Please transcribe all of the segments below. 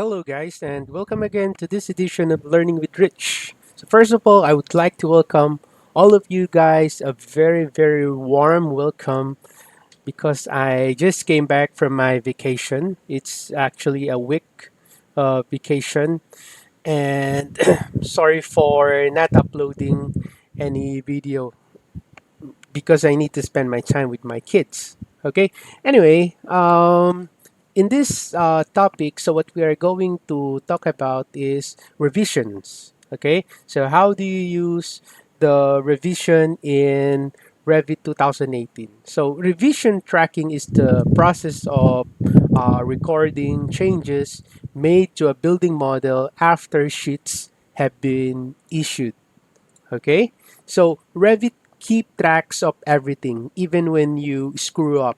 Hello, guys, and welcome again to this edition of Learning with Rich. So, first of all, I would like to welcome all of you guys a very, very warm welcome because I just came back from my vacation. It's actually a week vacation, and sorry for not uploading any video because I need to spend my time with my kids. Okay. Anyway, in this topic, so what we are going to talk about is revisions. Okay. So how do you use the revision in Revit 2018? So revision tracking is the process of recording changes made to a building model after sheets have been issued. Okay, so Revit keep tracks of everything, even when you screw up.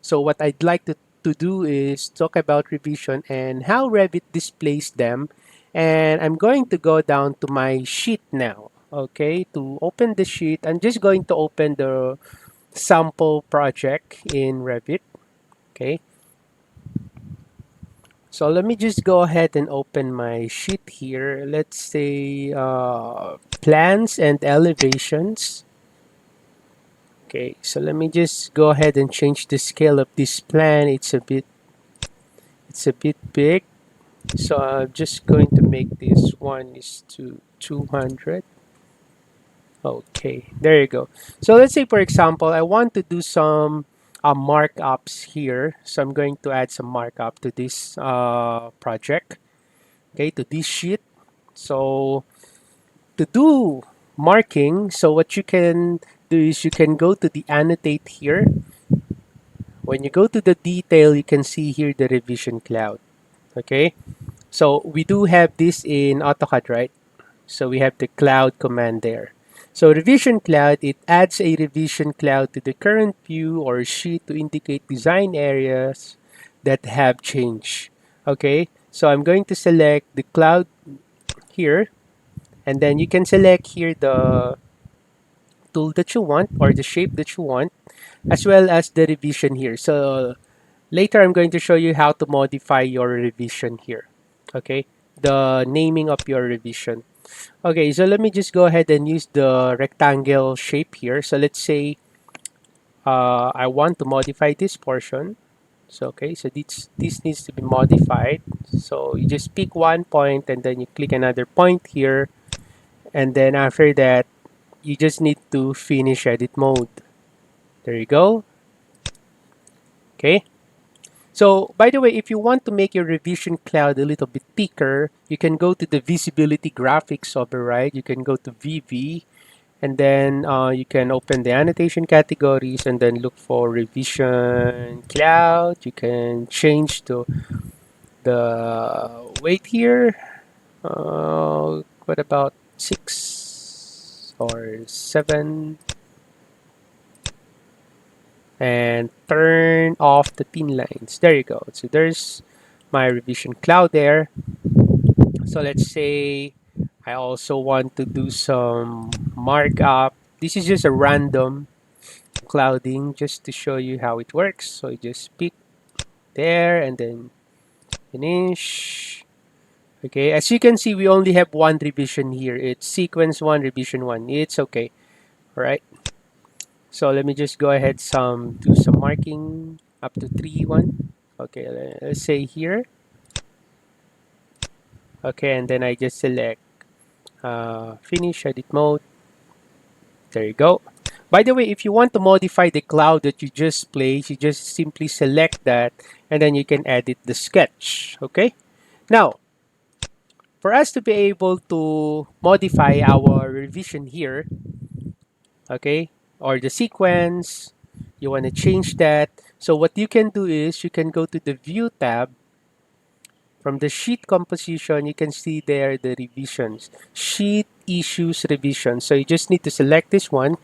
So what I'd like to do is talk about revision and how Revit displays them. And I'm going to go down to my sheet now. Okay, to open the sheet, I'm just going to open the sample project in Revit. Okay, so let me just go ahead and open my sheet here. Let's say plans and elevations. Okay, so let me just go ahead and change the scale of this plan. It's a bit big. So I'm just going to make this one is to 200. Okay, there you go. So let's say for example, I want to do some markups here. So I'm going to add some markup to this project. Okay, to this sheet. So to do marking, so what you can do is you can go to the annotate here. When you go to the detail, you can see here the revision cloud. Okay, so we do have this in AutoCAD, right? So we have the cloud command there. So revision cloud, it adds a revision cloud to the current view or sheet to indicate design areas that have changed. Okay, so I'm going to select the cloud here, and then you can select here the tool that you want or the shape that you want, as well as the revision here. So later, I'm going to show you how to modify your revision here. Okay, the naming of your revision. Okay, so let me just go ahead and use the rectangle shape here. So let's say I want to modify this portion. So okay, so this needs to be modified. So you just pick one point and then you click another point here, and then after that, you just need to finish edit mode. There you go. Okay. So, by the way, if you want to make your revision cloud a little bit thicker, you can go to the visibility graphics override. You can go to VV, and then you can open the annotation categories and then look for revision cloud. You can change the weight here. What about 6 or 7? And turn off the thin lines. There you go. So there's my revision cloud there. So let's say I also want to do some markup. This is just a random clouding just to show you how it works. So you just pick there and then finish. Okay, as you can see, we only have one revision here. It's sequence 1, revision 1. It's okay. All right. So let me just go ahead do some marking up to 3-1. Okay, let's say here. Okay, and then I just select finish edit mode. There you go. By the way, if you want to modify the cloud that you just placed, you just simply select that and then you can edit the sketch. Okay. Now, for us to be able to modify our revision here, okay, or the sequence, you want to change that. So what you can do is you can go to the view tab. From the sheet composition, you can see there the revisions. Sheet issues revision. So you just need to select this one.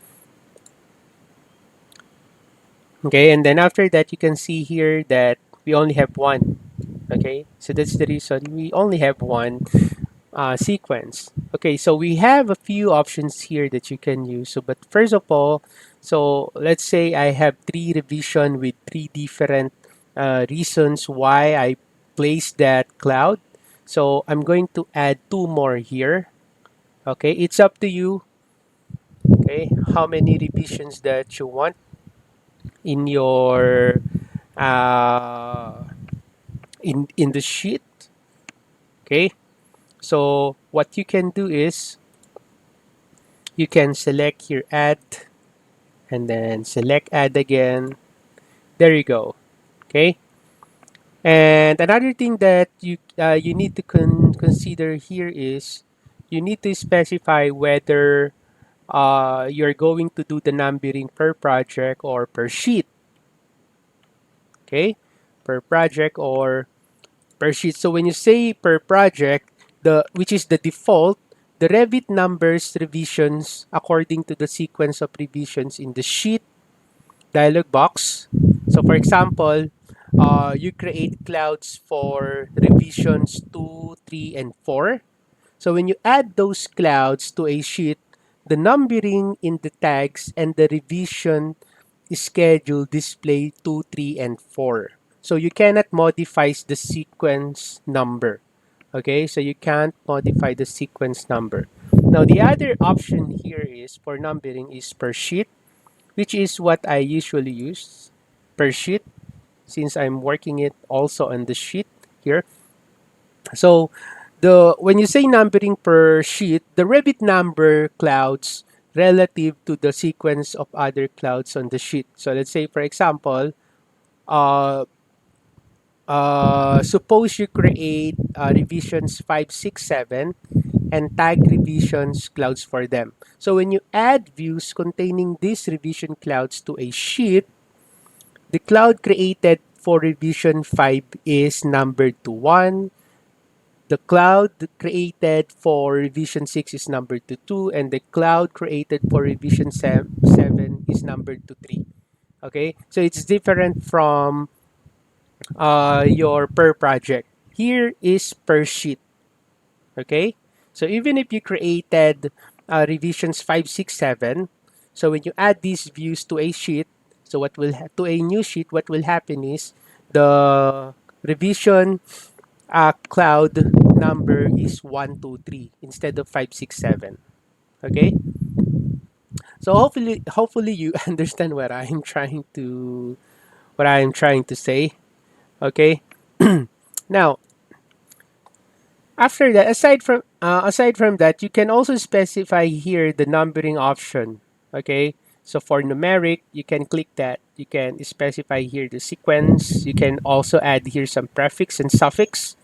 Okay, and then after that, you can see here that we only have one. Okay, so that's the reason we only have one sequence. Okay, so we have a few options here that you can use. So, but first of all, so let's say I have 3 revision with 3 different reasons why I placed that cloud. So I'm going to add two more here. Okay, it's up to you. Okay, how many revisions that you want in your uh, in the sheet. Okay, so what you can do is you can select here add and then select add again. There you go. Okay, and another thing that you need to consider here is you need to specify whether you're going to do the numbering per project or per sheet. Okay, per project or per sheet. So when you say per project, the which is the default, the Revit numbers revisions according to the sequence of revisions in the sheet dialog box. So for example, you create clouds for revisions 2, 3, and 4. So when you add those clouds to a sheet, the numbering in the tags and the revision schedule display 2, 3, and 4. So you cannot modify the sequence number. Okay, so you can't modify the sequence number. Now the other option here is for numbering is per sheet, which is what I usually use per sheet since I'm working it also on the sheet here. So the when you say numbering per sheet, the Revit number clouds relative to the sequence of other clouds on the sheet. So let's say for example, uh, suppose you create revisions 5, 6, 7 and tag revisions clouds for them. So when you add views containing these revision clouds to a sheet, the cloud created for revision 5 is numbered to 1. The cloud created for revision 6 is numbered to 2. And the cloud created for revision 7 is numbered to 3. Okay, so it's different from your per project. Here is per sheet. Okay, so even if you created revisions 5, 6, 7, so when you add these views to a sheet, so to a new sheet, what will happen is the revision cloud number is 1, 2, 3 instead of 5, 6, 7. Okay, so hopefully you understand what I'm trying to say. Okay, now after that, aside from that, you can also specify here the numbering option. Okay, so for numeric, you can click that. You can specify here the sequence. You can also add here some prefix and suffix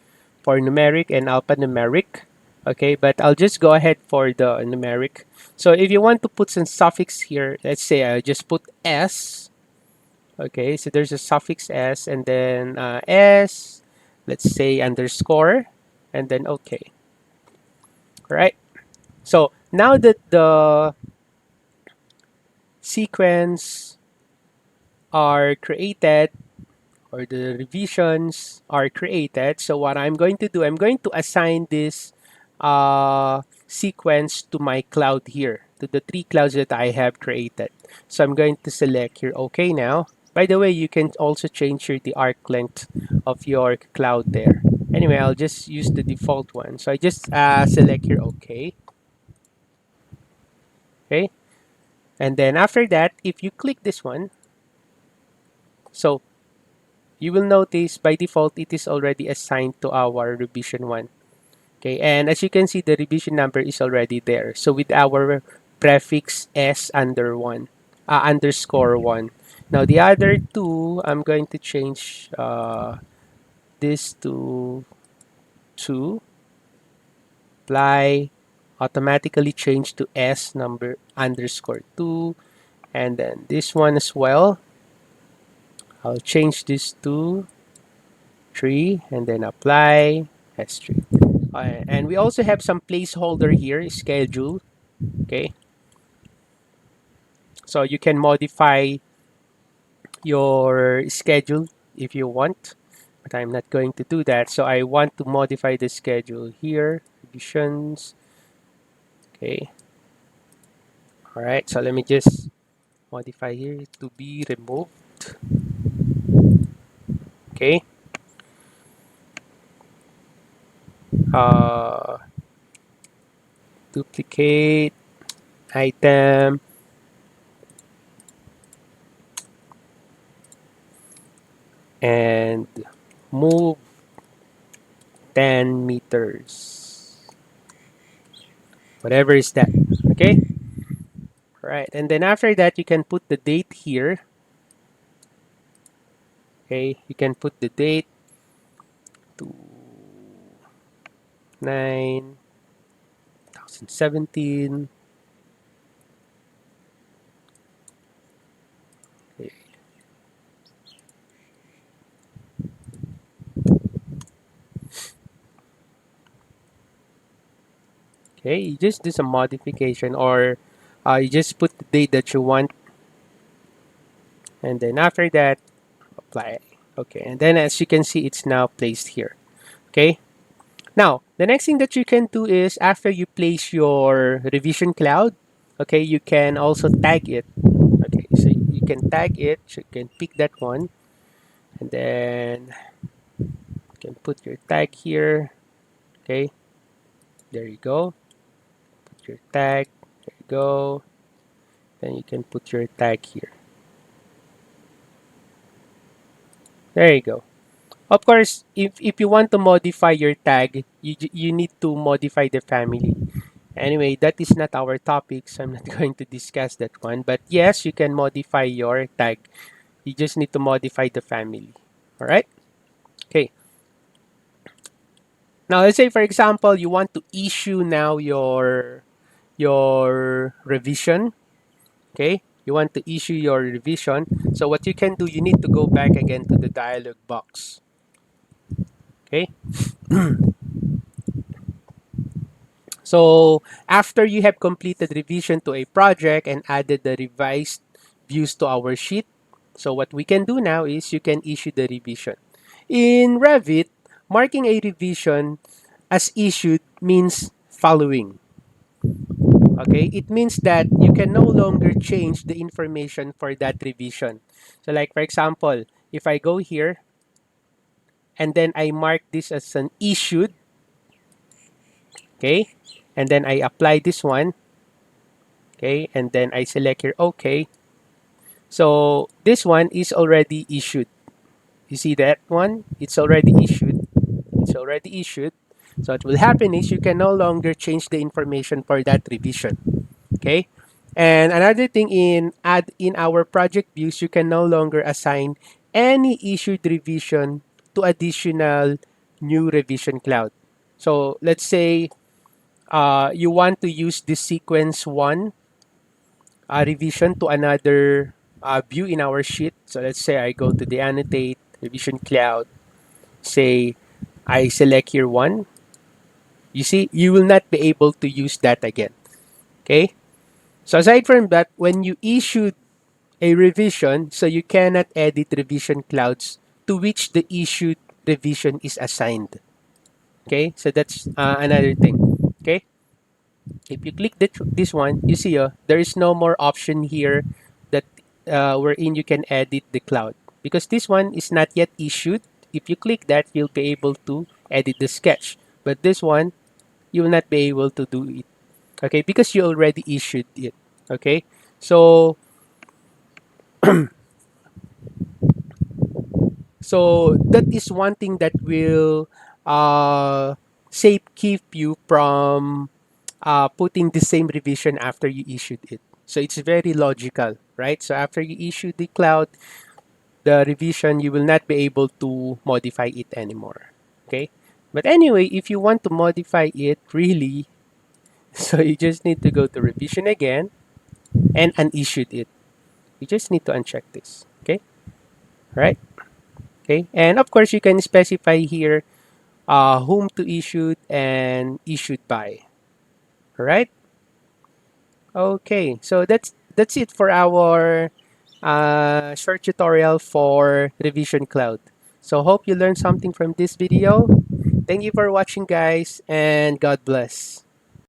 for numeric and alphanumeric. Okay, but I'll just go ahead for the numeric. So if you want to put some suffix here, let's say I just put S. Okay, so there's a suffix S and then S, let's say underscore, and then okay. All right. So now that the sequence are created or the revisions are created, so what I'm going to do, I'm going to assign this sequence to my cloud here, to the three clouds that I have created. So I'm going to select here OK now. By the way, you can also change here the arc length of your cloud there. Anyway, I'll just use the default one. So I just select here OK. Okay. And then after that, if you click this one, so you will notice by default it is already assigned to our revision 1. Okay, and as you can see, the revision number is already there. So with our prefix S under 1, underscore 1. Now the other two, I'm going to change this to 2, apply, automatically change to S number underscore 2, and then this one as well. I'll change this to 3 and then apply S3. And we also have some placeholder here, schedule. Okay, so you can modify your schedule if you want, but I'm not going to do that. So I want to modify the schedule here, revisions. Okay, all right, so let me just modify here to be removed. Okay, uh, duplicate item, and move 10 meters. Whatever is that. Okay? Right. And then after that, you can put the date here. Okay? You can put the date to 9/2017. Okay. Okay. You just do some modification, or you just put the date that you want. And then after that, apply. Okay. And then as you can see, it's now placed here. Okay? Now, the next thing that you can do is after you place your revision cloud, okay, you can also tag it. Okay, so you can tag it, so you can pick that one, and then you can put your tag here. Okay, there you go. Put your tag, there you go. Then you can put your tag here. There you go. Of course, if you want to modify your tag, you need to modify the family. Anyway, that is not our topic, so I'm not going to discuss that one. But yes, you can modify your tag. You just need to modify the family. All right? Okay. Now, let's say, for example, you want to issue now your revision. Okay? You want to issue your revision. So what you can do, you need to go back again to the dialog box. Okay? So after you have completed revision to a project and added the revised views to our sheet, so what we can do now is you can issue the revision. In Revit, marking a revision as issued means following. Okay, it means that you can no longer change the information for that revision. So like for example, if I go here and then I mark this as an issued, okay, and then I apply this one, okay, and then I select here OK. So this one is already issued. You see that one? It's already issued. It's already issued. So what will happen is you can no longer change the information for that revision. Okay? And another thing in our project views, you can no longer assign any issued revision to additional new revision cloud. So let's say you want to use this sequence one revision to another view in our sheet. So let's say I go to the annotate revision cloud, say I select here one. You see, you will not be able to use that again. Okay. So aside from that, when you issued a revision, so you cannot edit revision clouds to which the issued revision is assigned. Okay. So that's another thing. Okay. If you click this one, you see there is no more option here that wherein you can edit the cloud because this one is not yet issued. If you click that, you'll be able to edit the sketch. But this one, you will not be able to do it. Okay, because you already issued it. Okay, so that is one thing that will safe keep you from putting the same revision after you issued it. So it's very logical, right? So after you issue the cloud, the revision, you will not be able to modify it anymore. Okay? But anyway, if you want to modify it really, so you just need to go to revision again and unissued it. You just need to uncheck this. Okay? Right? Okay? And of course, you can specify here whom to issue and issued by. All right? Okay, so that's it for our short tutorial for Revision Cloud. So hope you learned something from this video. Thank you for watching, guys, and God bless.